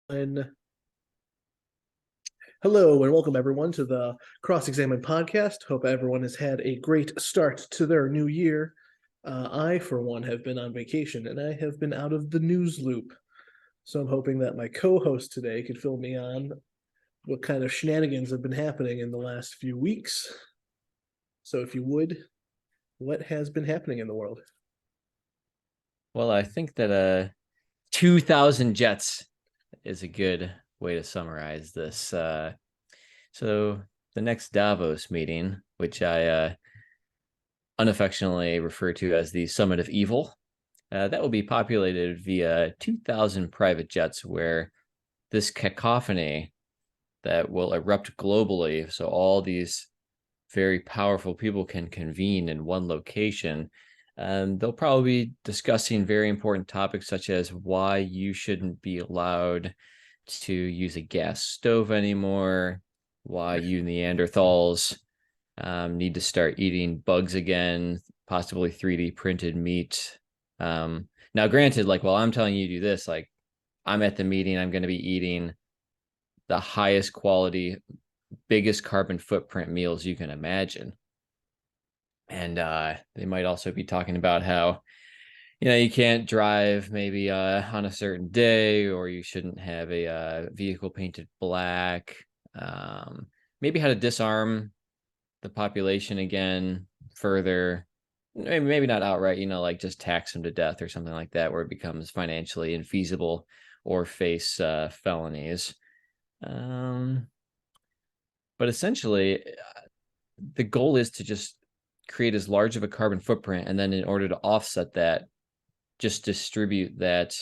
And hello and welcome everyone to the XExamine podcast. Hope everyone has had a great start to their new year. I, for one, have been on vacation and I have been out of the news loop. So I'm hoping that my co-host today could fill me on what kind of shenanigans have been happening in the last few weeks. So if you would, what has been happening in the world? Well, I think that 2,000 jets is a good way to summarize this. So the next Davos meeting, which I unaffectionately refer to as the Summit of Evil, that will be populated via 2,000 private jets, where this cacophony that will erupt globally, so all these very powerful people can convene in one location. They'll probably be discussing very important topics such as why you shouldn't be allowed to use a gas stove anymore, why you Neanderthals need to start eating bugs again, possibly 3D printed meat. Now, granted, like while I'm telling you to do this, like I'm at the meeting, I'm going to be eating the highest quality, biggest carbon footprint meals you can imagine. And they might also be talking about how you can't drive maybe on a certain day, or you shouldn't have a vehicle painted black. um, Maybe how to disarm the population again further. Maybe not outright, like just tax them to death or something like that, where it becomes financially infeasible or face felonies. um, but essentially, the goal is to just create as large of a carbon footprint, and then in order to offset that, just distribute that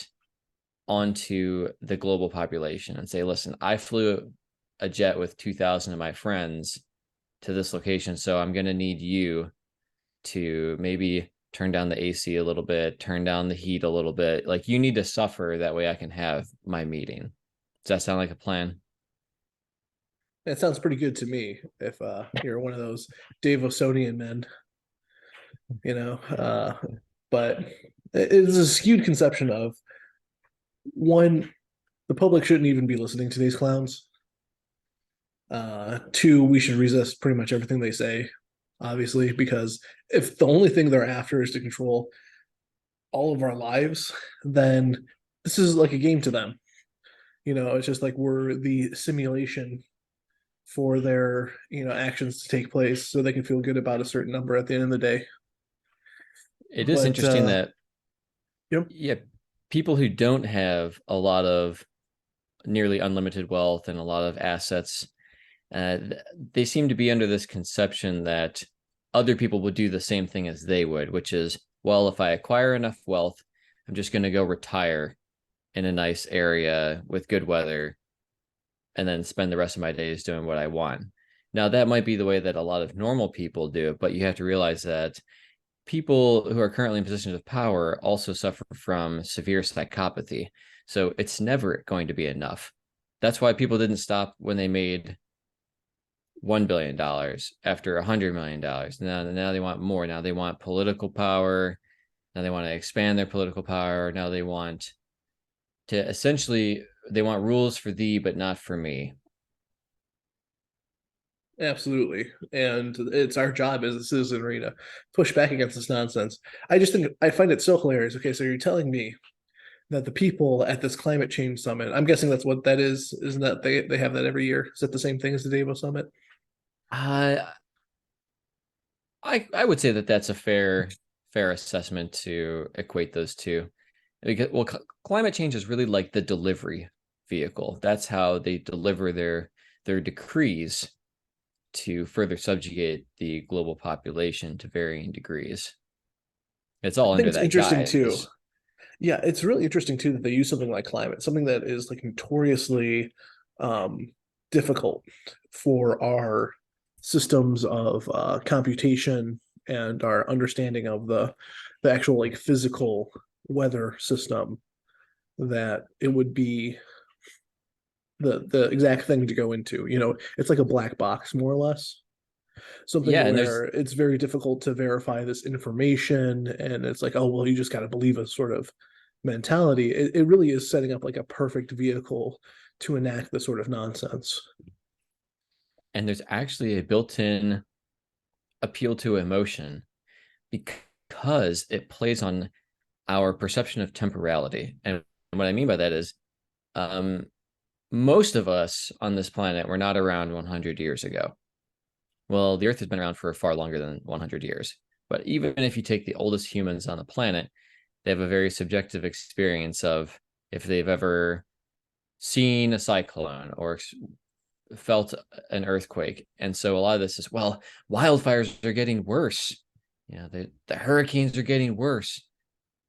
onto the global population and say, listen, I flew a jet with 2,000 of my friends to this location, so I'm going to need you to maybe turn down the AC a little bit, turn down the heat a little bit. Like, you need to suffer, that way I can have my meeting. Does that sound like a plan? It sounds pretty good to me if you're one of those Davosonian men, you know. But it's a skewed conception of one, the public shouldn't even be listening to these clowns. Two, we should resist pretty much everything they say, obviously, because if the only thing they're after is to control all of our lives, then this is like a game to them. It's just like we're the simulation for their, actions to take place so they can feel good about a certain number at the end of the day. It is But interesting that, yep. yeah, people who don't have a lot of nearly unlimited wealth and a lot of assets, uh, they seem to be under this conception that other people would do the same thing as they would, which is, well, if I acquire enough wealth, I'm just going to go retire in a nice area with good weather and then spend the rest of my days doing what I want. Now, that might be the way that a lot of normal people do it, but you have to realize that people who are currently in positions of power also suffer from severe psychopathy. So it's never going to be enough. That's why people didn't stop when they made $1 billion after $100 million. Now they want more. Now they want political power. Now they want to expand their political power. Now they want to essentially, they want rules for thee, but not for me. Absolutely. And it's our job as a citizenry to push back against this nonsense. I just think I find it so hilarious. Okay, so you're telling me that the people at this climate change summit, I'm guessing that's what that is, isn't that they have that every year? Is that the same thing as the Davos summit? Uh, I would say that that's a fair assessment to equate those two. Because, well, climate change is really like the delivery vehicle. That's how they deliver their decrees to further subjugate the global population to varying degrees. It's I all think under it's that interesting too. guise. Yeah, it's really interesting too that they use something like climate, something that is like notoriously um, difficult for our systems of computation and our understanding of the actual like physical weather system. That it would be the exact thing to go into. It's like a black box more or less. Something Yeah, and where it's very difficult to verify this information, and it's like, oh well, you just got to believe us, sort of. mentality, it really is setting up like a perfect vehicle to enact this sort of nonsense. And there's actually a built-in appeal to emotion because it plays on our perception of temporality. And what I mean by that is um, most of us on this planet were not around 100 years ago. Well, the Earth has been around for far longer than 100 years. But even if you take the oldest humans on the planet, they have a very subjective experience of if they've ever seen a cyclone or felt an earthquake. And so a lot of this is, well, wildfires are getting worse. The hurricanes are getting worse.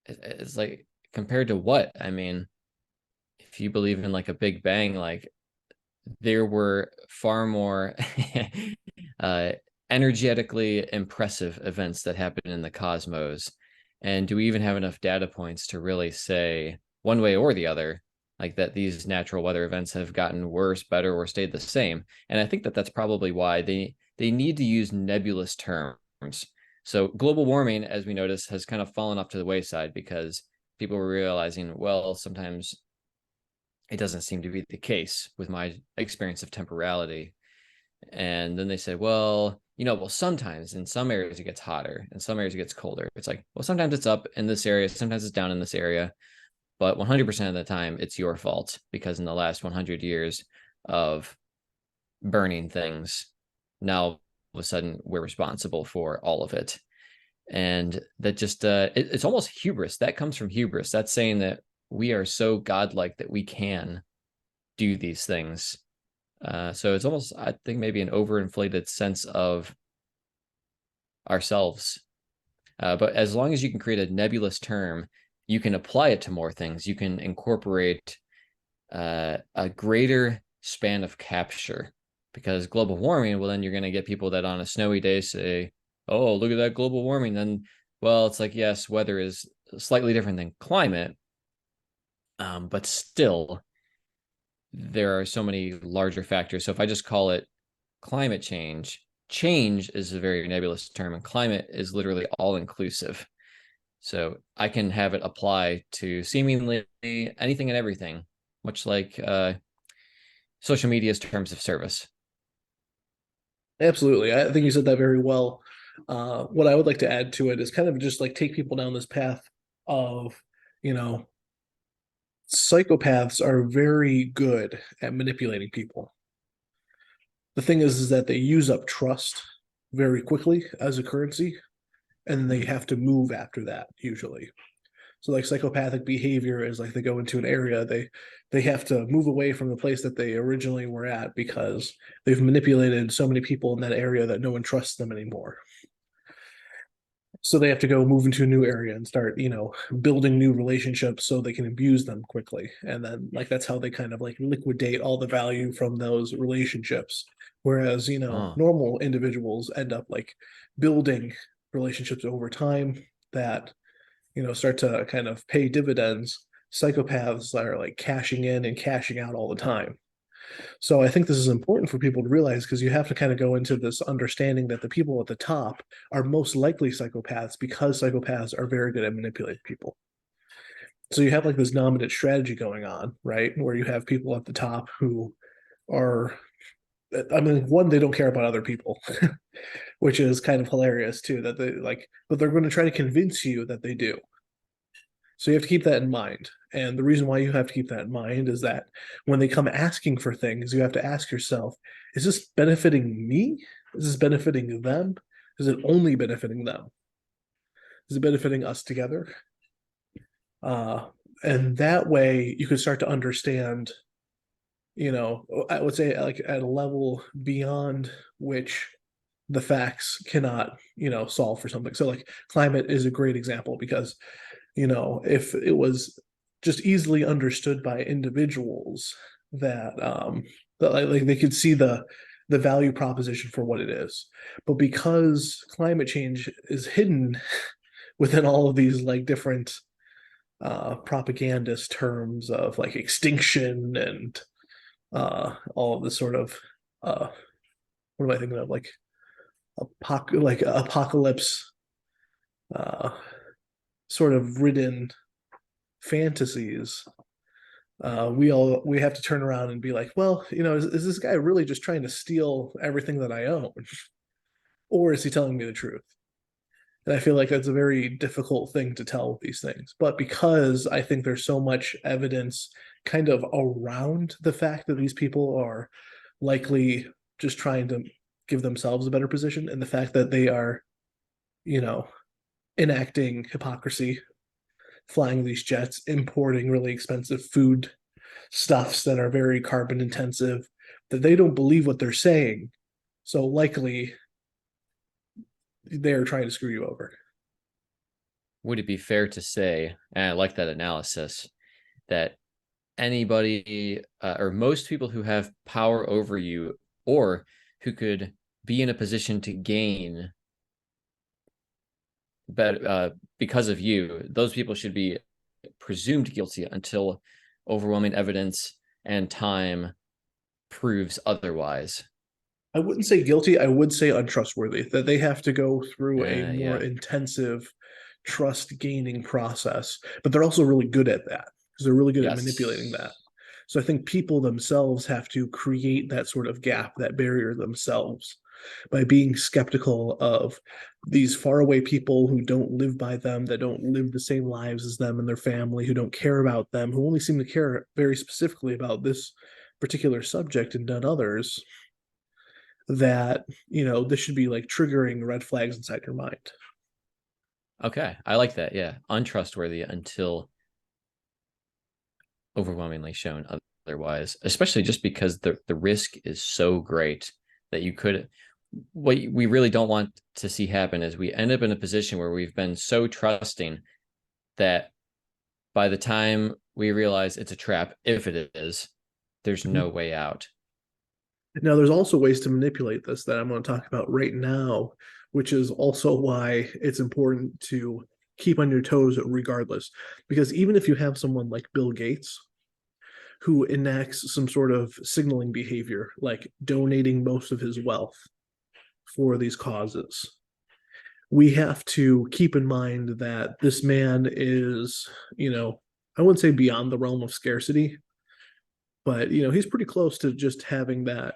It's like, compared to what? I mean, if you believe in like a big bang, like there were far more uh, energetically impressive events that happened in the cosmos. And do we even have enough data points to really say one way or the other, like that these natural weather events have gotten worse, better, or stayed the same? And I think that that's probably why they need to use nebulous terms. So global warming, as we notice, has kind of fallen off to the wayside because people were realizing, well, sometimes it doesn't seem to be the case with my experience of temporality. And then they said, well, sometimes in some areas it gets hotter, in some areas it gets colder. It's like, well, sometimes it's up in this area, sometimes it's down in this area, but 100% of the time it's your fault because in the last 100 years of burning things, now all of a sudden we're responsible for all of it. And that just, it's almost hubris. That comes from hubris. That's saying that we are so godlike that we can do these things. So it's almost, I think, maybe an overinflated sense of ourselves. But as long as you can create a nebulous term, you can apply it to more things. You can incorporate a greater span of capture. Because global warming, well, then you're going to get people that on a snowy day say, oh, look at that global warming. Then, well, it's like, yes, weather is slightly different than climate. But still, there are so many larger factors. So if I just call it climate change, change is a very nebulous term, and climate is literally all inclusive. So I can have it apply to seemingly anything and everything, much like social media's terms of service. Absolutely. I think you said that very well. What I would like to add to it is kind of just like take people down this path of, you know, psychopaths are very good at manipulating people. The thing is that they use up trust very quickly as a currency, and they have to move after that usually. So like psychopathic behavior is like they go into an area, they have to move away from the place that they originally were at because they've manipulated so many people in that area that no one trusts them anymore. So they have to go move into a new area and start, building new relationships so they can abuse them quickly. And then like that's how they kind of like liquidate all the value from those relationships. Whereas, Oh, normal individuals end up like building relationships over time that start to kind of pay dividends. Psychopaths are like cashing in and cashing out all the time. So I think this is important for people to realize because you have to kind of go into this understanding that the people at the top are most likely psychopaths because psychopaths are very good at manipulating people. So you have like this dominant strategy going on, right? Where you have people at the top who are, I mean, one, they don't care about other people, which is kind of hilarious too, that they like, but they're going to try to convince you that they do. So you have to keep that in mind. And the reason why you have to keep that in mind is that when they come asking for things, you have to ask yourself, is this benefiting me? Is this benefiting them? Is it only benefiting them? Is it benefiting us together? Uh, and that way you can start to understand, I would say like at a level beyond which the facts cannot, solve for something. So like climate is a great example because if it was just easily understood by individuals that like they could see the value proposition for what it is. But because climate change is hidden within all of these like different propagandist terms of like extinction and all of this sort of what am I thinking of, like like apocalypse uh sort of ridden fantasies, we have to turn around and be like, well, is this guy really just trying to steal everything that I own, or is he telling me the truth? And I feel like that's a very difficult thing to tell with these things. But because I think there's so much evidence kind of around the fact that these people are likely just trying to give themselves a better position, and the fact that they are, you know, enacting hypocrisy, flying these jets, importing really expensive food stuffs that are very carbon intensive, that they don't believe what they're saying. So likely they're trying to screw you over. Would it be fair to say, and I like that analysis, that anybody or most people who have power over you or who could be in a position to gain because of you, those people should be presumed guilty until overwhelming evidence and time proves otherwise? I wouldn't say guilty. I would say untrustworthy, that they have to go through a more Yeah. intensive trust gaining process, but they're also really good at that because they're really good at manipulating that. Yes. So I think people themselves have to create that sort of gap, that barrier themselves by being skeptical of these faraway people who don't live by them, that don't live the same lives as them and their family, who don't care about them, who only seem to care very specifically about this particular subject and not others, that this should be like triggering red flags inside your mind. Okay. I like that. Yeah. Untrustworthy until overwhelmingly shown otherwise, especially just because the risk is so great that you could. What we really don't want to see happen is we end up in a position where we've been so trusting that by the time we realize it's a trap, if it is, there's Mm-hmm. no way out. Now, there's also ways to manipulate this that I'm going to talk about right now, which is also why it's important to keep on your toes regardless. Because even if you have someone like Bill Gates who enacts some sort of signaling behavior, like donating most of his wealth for these causes, we have to keep in mind that this man is, I wouldn't say beyond the realm of scarcity, but he's pretty close to just having that.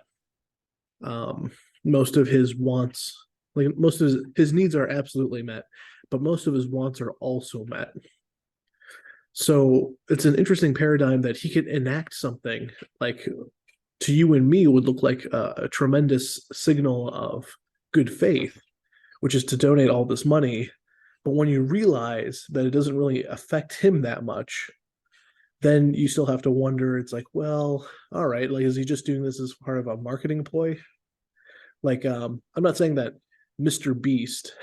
Most of his wants, like most of his needs are absolutely met, but most of his wants are also met. So it's an interesting paradigm that he could enact something like, to you and me, would look like a tremendous signal of good faith, which is to donate all this money. But when you realize that it doesn't really affect him that much, then you still have to wonder, it's like, well, all right, like, is he just doing this as part of a marketing ploy? Like, I'm not saying that Mr. Beast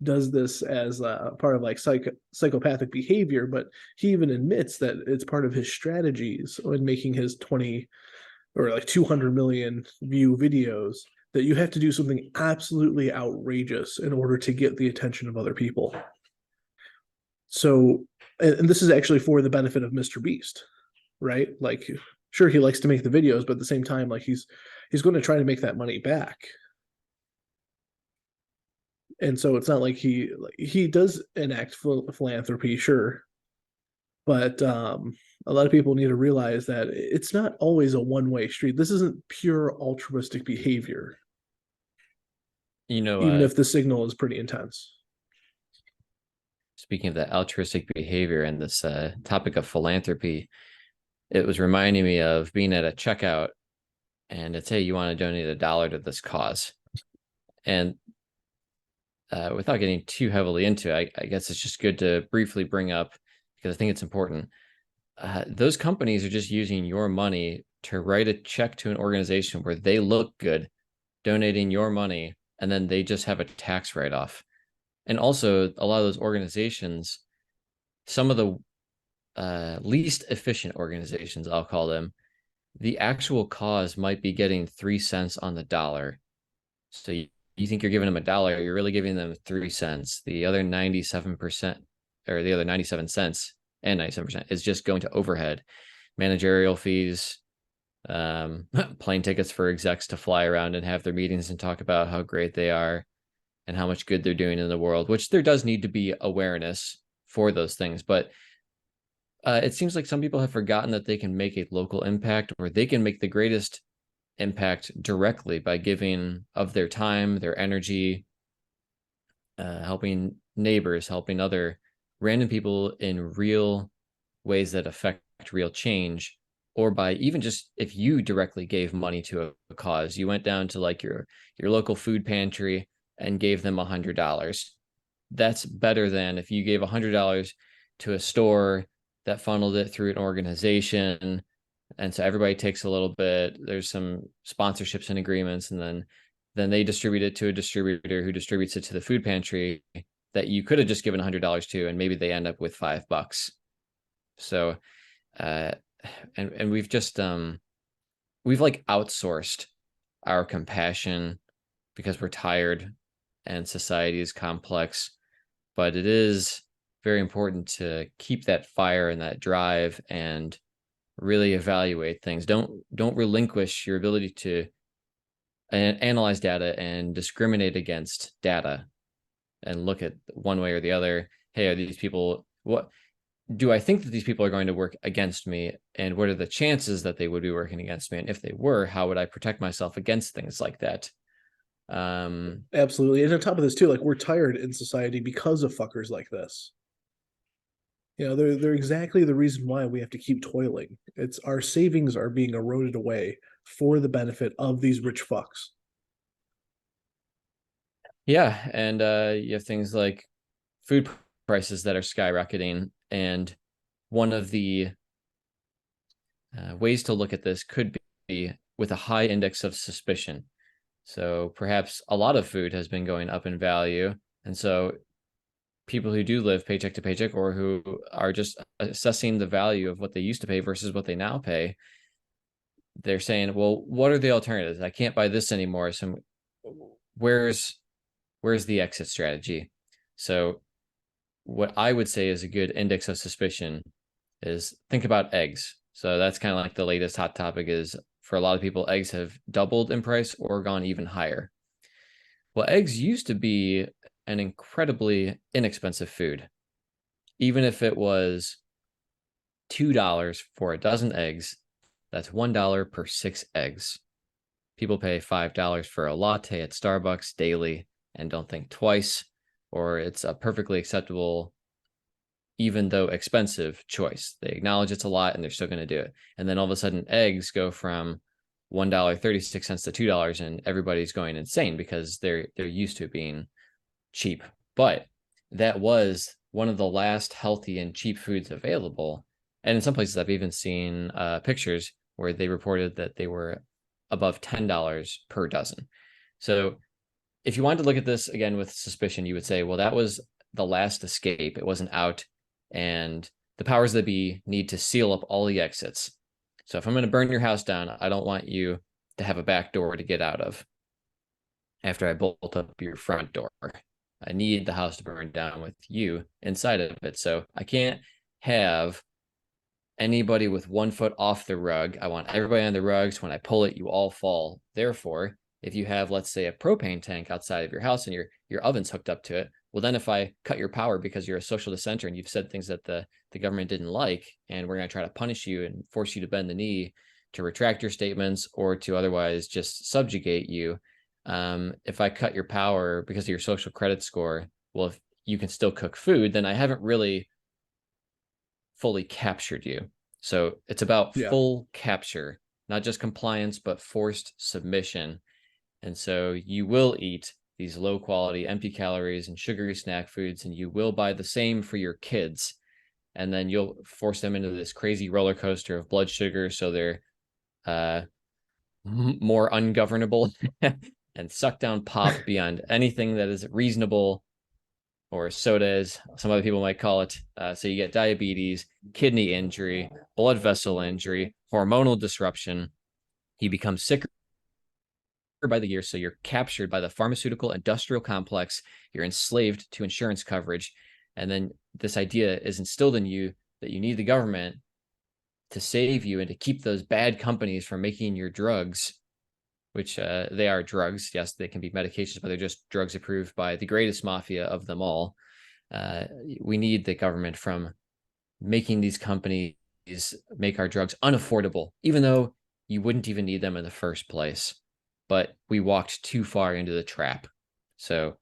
does this as part of like psychopathic behavior, but he even admits that it's part of his strategies when making his 20 or like 200 million view videos, that you have to do something absolutely outrageous in order to get the attention of other people. So, and this is actually for the benefit of Mr. Beast, right? Like, sure, he likes to make the videos, but at the same time, like he's going to try to make that money back. And so it's not like he does enact philanthropy, sure, but a lot of people need to realize that it's not always a one-way street. This isn't pure altruistic behavior, You know, even if the signal is pretty intense. speaking of that altruistic behavior and this topic of philanthropy, it was reminding me of being at a checkout and it's, hey, you want to donate $1 to this cause. And without getting too heavily into it, I guess it's just good to briefly bring up, because I think it's important. Those companies are just using your money to write a check to an organization where they look good, donating your money, and then they just have a tax write-off. And also, a lot of those organizations, some of the least efficient organizations, I'll call them, the actual cause might be getting 3 cents on the dollar. So you think you're giving them $1, you're really giving them 3 cents. The other 97%, or the other 97 cents and 97% is just going to overhead, managerial fees, plane tickets for execs to fly around and have their meetings and talk about how great they are and how much good they're doing in the world, which there does need to be awareness for those things. But It seems like some people have forgotten that they can make a local impact, or they can make the greatest impact directly by giving of their time, their energy, helping neighbors, helping other random people in real ways that affect real change, or by even just if you directly gave money to a cause. You went down to like your local food pantry and gave them $100. That's better than if you gave $100 to a store that funneled it through an organization, and so everybody takes a little bit. There's some sponsorships and agreements, and then they distribute it to a distributor who distributes it to the food pantry that you could have just given $100 to, and maybe they end up with $5. So uh and we've just we've like outsourced our compassion because we're tired and society is complex. But it is very important to keep that fire and that drive and really evaluate things. Don't relinquish your ability to analyze data and discriminate against data and look at one way or the other. Hey, are these people, what do I think that these people are going to work against me, and what are the chances that they would be working against me, and if they were, how would I protect myself against things like that? Absolutely. And on top of this too, like we're tired in society because of fuckers like this. You know, they're exactly the reason why we have to keep toiling. It's our savings are being eroded away for the benefit of these rich fucks. Yeah, and you have things like food prices that are skyrocketing, and one of the ways to look at this could be with a high index of suspicion. So perhaps a lot of food has been going up in value, and so people who do live paycheck to paycheck, or who are just assessing the value of what they used to pay versus what they now pay, they're saying, well, what are the alternatives? I can't buy this anymore. So where's the exit strategy? So what I would say is a good index of suspicion is think about eggs. So that's kind of like the latest hot topic. Is for a lot of people, eggs have doubled in price or gone even higher. Well, eggs used to be an incredibly inexpensive food. Even if it was $2 for a dozen eggs, that's $1 per 6 eggs. People pay $5 for a latte at Starbucks daily and don't think twice, or it's a perfectly acceptable, even though expensive, choice. They acknowledge it's a lot and they're still going to do it. And then all of a sudden, eggs go from $1.36 to $2, and everybody's going insane because they're used to it being cheap. But that was one of the last healthy and cheap foods available. And in some places, I've even seen pictures where they reported that they were above $10 per dozen. So if you wanted to look at this again with suspicion, you would say, well, that was the last escape. It wasn't out. And the powers that be need to seal up all the exits. So if I'm going to burn your house down, I don't want you to have a back door to get out of after I bolt up your front door. I need the house to burn down with you inside of it. So I can't have anybody with 1 foot off the rug. I want everybody on the rugs. When I pull it, you all fall. Therefore, if you have, let's say, a propane tank outside of your house and your oven's hooked up to it, well, then if I cut your power because you're a social dissenter and you've said things that the government didn't like, and we're going to try to punish you and force you to bend the knee to retract your statements or to otherwise just subjugate you, if I cut your power because of your social credit score, well, if you can still cook food, then I haven't really fully captured you. So it's about full capture, not just compliance, but forced submission. And so you will eat these low quality, empty calories and sugary snack foods, and you will buy the same for your kids. And then you'll force them into this crazy roller coaster of blood sugar, so they're more ungovernable and suck down pop beyond anything that is reasonable, or soda, as some other people might call it. So you get diabetes, kidney injury, blood vessel injury, hormonal disruption. You become sicker by the year. So you're captured by the pharmaceutical industrial complex. You're enslaved to insurance coverage. And then this idea is instilled in you that you need the government to save you and to keep those bad companies from making your drugs, which they are drugs. Yes, they can be medications, but they're just drugs approved by the greatest mafia of them all. We need the government from making these companies make our drugs unaffordable, even though you wouldn't even need them in the first place. But we walked too far into the trap. So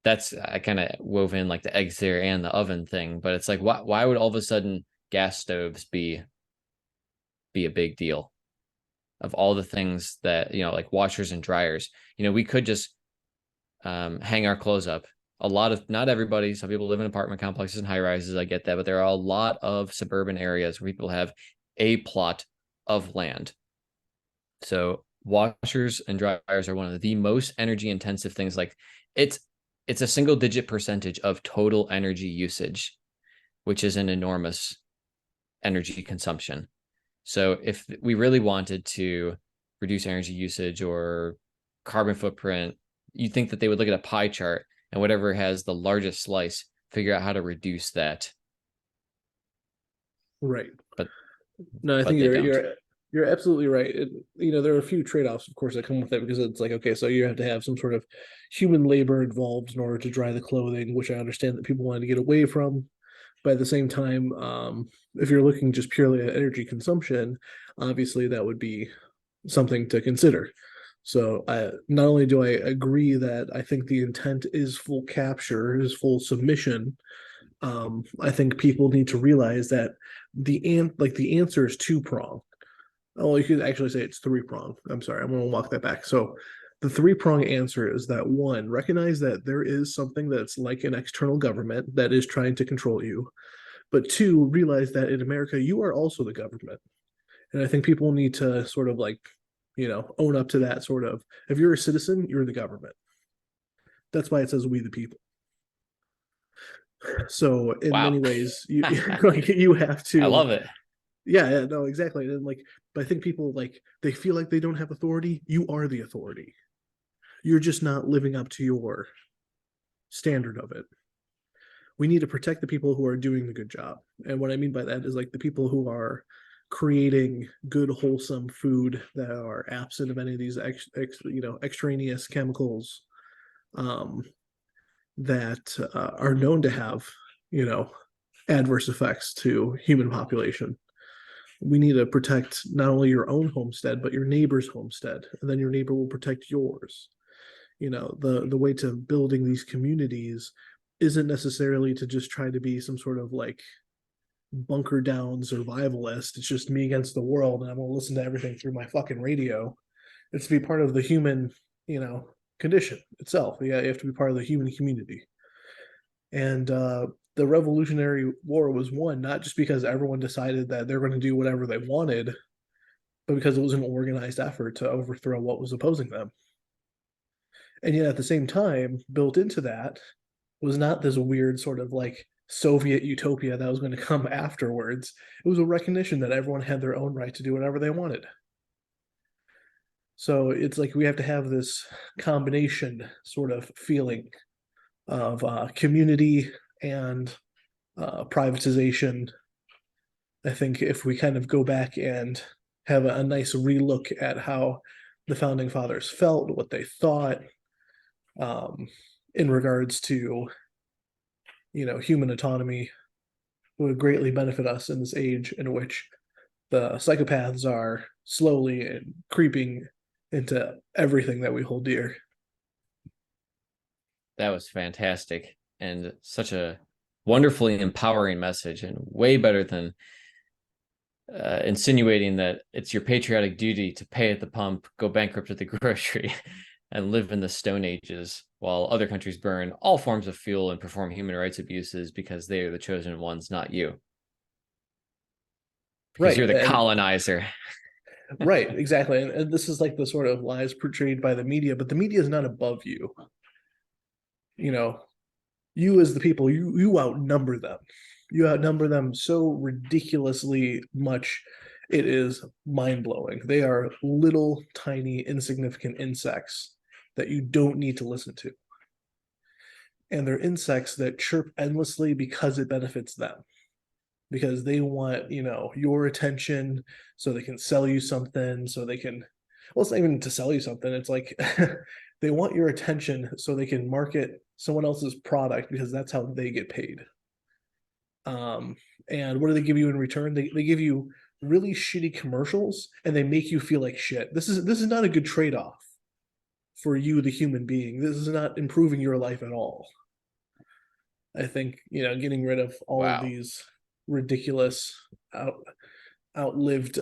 that's, I kind of wove in like the eggs there and the oven thing, but it's like, why would all of a sudden gas stoves be a big deal? Of all the things that, like washers and dryers, we could just hang our clothes up. Not everybody, some people live in apartment complexes and high rises, I get that, but there are a lot of suburban areas where people have a plot of land. So washers and dryers are one of the most energy intensive things. Like it's a single digit percentage of total energy usage, which is an enormous energy consumption. So if we really wanted to reduce energy usage or carbon footprint, you'd think that they would look at a pie chart and whatever has the largest slice, figure out how to reduce that. Right. But No, I but think they you're don't. you're absolutely right. There are a few trade-offs, of course, that come with it because it's like, okay, so you have to have some sort of human labor involved in order to dry the clothing, which I understand that people want to get away from. But at the same time, if you're looking just purely at energy consumption, obviously that would be something to consider. So not only do I agree that I think the intent is full capture, is full submission, I think people need to realize that the answer is two prong. Oh, you could actually say it's three prong. I'm sorry, I'm going to walk that back. So the three prong answer is that one, recognize that there is something that's like an external government that is trying to control you. But two, realize that in America, you are also the government. And I think people need to sort of like, own up to that sort of, if you're a citizen, you're the government. That's why it says we the people. So in Wow. many ways, you like you have I to, love it. yeah, no, exactly. And like, but I think people like they feel like they don't have authority. You are the authority. You're just not living up to your standard of it. We need to protect the people who are doing the good job. And what I mean by that is like the people who are creating good, wholesome food that are absent of any of these extraneous chemicals um, that are known to have, you know, adverse effects to human population. We need to protect not only your own homestead, but your neighbor's homestead, and then your neighbor will protect yours. The way to building these communities isn't necessarily to just try to be some sort of like bunker down survivalist. It's just me against the world, and I'm gonna listen to everything through my fucking radio. It's to be part of the human, condition itself. Yeah, you have to be part of the human community. And the Revolutionary War was won not just because everyone decided that they're going to do whatever they wanted, but because it was an organized effort to overthrow what was opposing them. And yet at the same time, built into that was not this weird sort of like Soviet utopia that was going to come afterwards. It was a recognition that everyone had their own right to do whatever they wanted. So it's like we have to have this combination sort of feeling of community and privatization. I think if we kind of go back and have a nice relook at how the founding fathers felt, what they thought, um, in regards to human autonomy, would greatly benefit us in this age in which the psychopaths are slowly and creeping into everything that we hold dear. That was fantastic and such a wonderfully empowering message, and way better than insinuating that it's your patriotic duty to pay at the pump, go bankrupt at the grocery, and live in the Stone Ages while other countries burn all forms of fuel and perform human rights abuses because they are the chosen ones, not you. Because Right. you're the And colonizer. right, exactly. And this is like the sort of lies portrayed by the media, but the media is not above you. You know, you as the people, you outnumber them. You outnumber them so ridiculously much. It is mind blowing. They are little, tiny, insignificant insects that you don't need to listen to. And they're insects that chirp endlessly because it benefits them, because they want, your attention so they can sell you something, so they can, well, it's not even to sell you something. It's like they want your attention so they can market someone else's product because that's how they get paid. Um, and what do they give you in return? They give you really shitty commercials and they make you feel like shit. This is not a good trade-off for you, the human being. This is not improving your life at all. I think, getting rid of all of Wow. these ridiculous outlived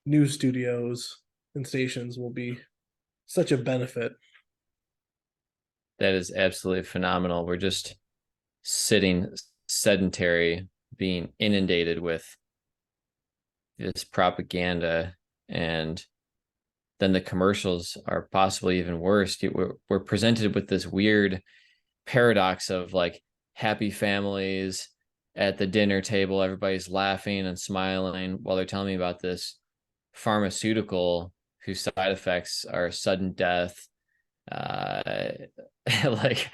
news studios and stations will be such a benefit. That is absolutely phenomenal. We're just sitting sedentary, being inundated with this propaganda, and then the commercials are possibly even worse. We're presented with this weird paradox of like happy families at the dinner table, everybody's laughing and smiling while they're telling me about this pharmaceutical whose side effects are sudden death, uh like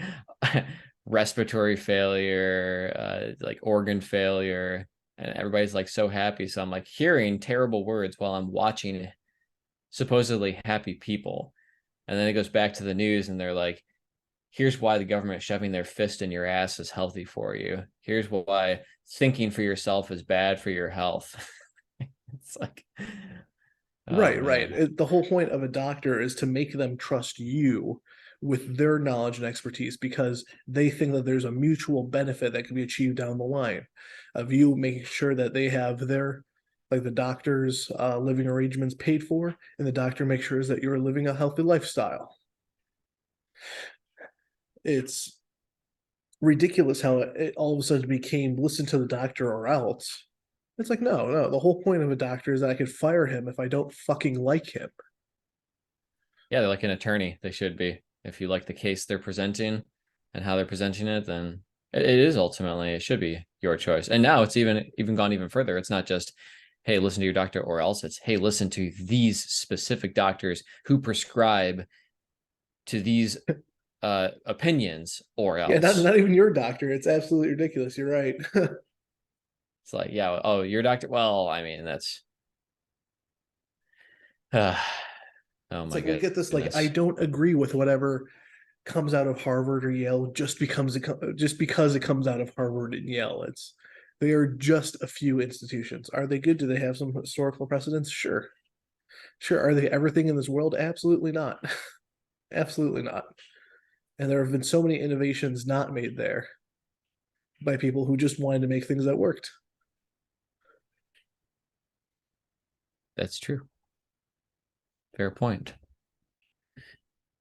respiratory failure, like organ failure, and everybody's like so happy. So I'm like hearing terrible words while I'm watching supposedly happy people. And then it goes back to the news and they're like, here's why the government shoving their fist in your ass is healthy for you. Here's why thinking for yourself is bad for your health. It's like, oh Right, right. man. The whole point of a doctor is to make them trust you with their knowledge and expertise because they think that there's a mutual benefit that can be achieved down the line of you making sure that they have their, like the doctor's living arrangements paid for, and the doctor makes sure that you're living a healthy lifestyle. It's ridiculous how it all of a sudden became listen to the doctor or else. It's like, no, no. The whole point of a doctor is that I could fire him if I don't fucking like him. Yeah, they're like an attorney. They should be. If you like the case they're presenting and how they're presenting it, then it is ultimately, it should be your choice. And now it's even gone even further. It's not just, hey, listen to your doctor or else. It's, hey, listen to these specific doctors who prescribe to these opinions or Yeah, not else. not even your doctor. It's absolutely ridiculous. You're right. It's like, yeah, oh, your doctor. Well, I mean, that's oh It's my like we get this like I goodness. don't agree with whatever comes out of Harvard or Yale just because it comes out of Harvard and Yale. It's they are just a few institutions. Are they good? Do they have some historical precedents? Sure. Sure. Are they everything in this world? Absolutely not. Absolutely not. And there have been so many innovations not made there by people who just wanted to make things that worked. That's true. Fair point.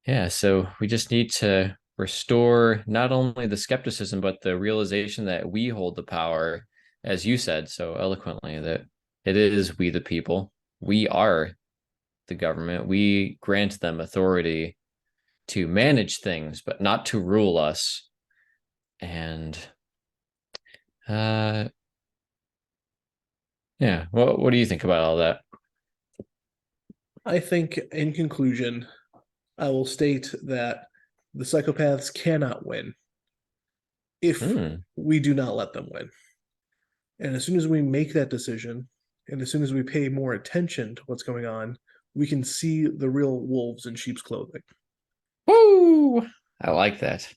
Yeah, so we just need to restore not only the skepticism, but the realization that we hold the power, as you said so eloquently, that it is we the people. We are the government. We grant them authority to manage things, but not to rule us. And uh yeah, what do you think about all that? I think, in conclusion, I will state that the psychopaths cannot win if Hmm, we do not let them win. And as soon as we make that decision, and as soon as we pay more attention to what's going on, we can see the real wolves in sheep's clothing. woo! I like that.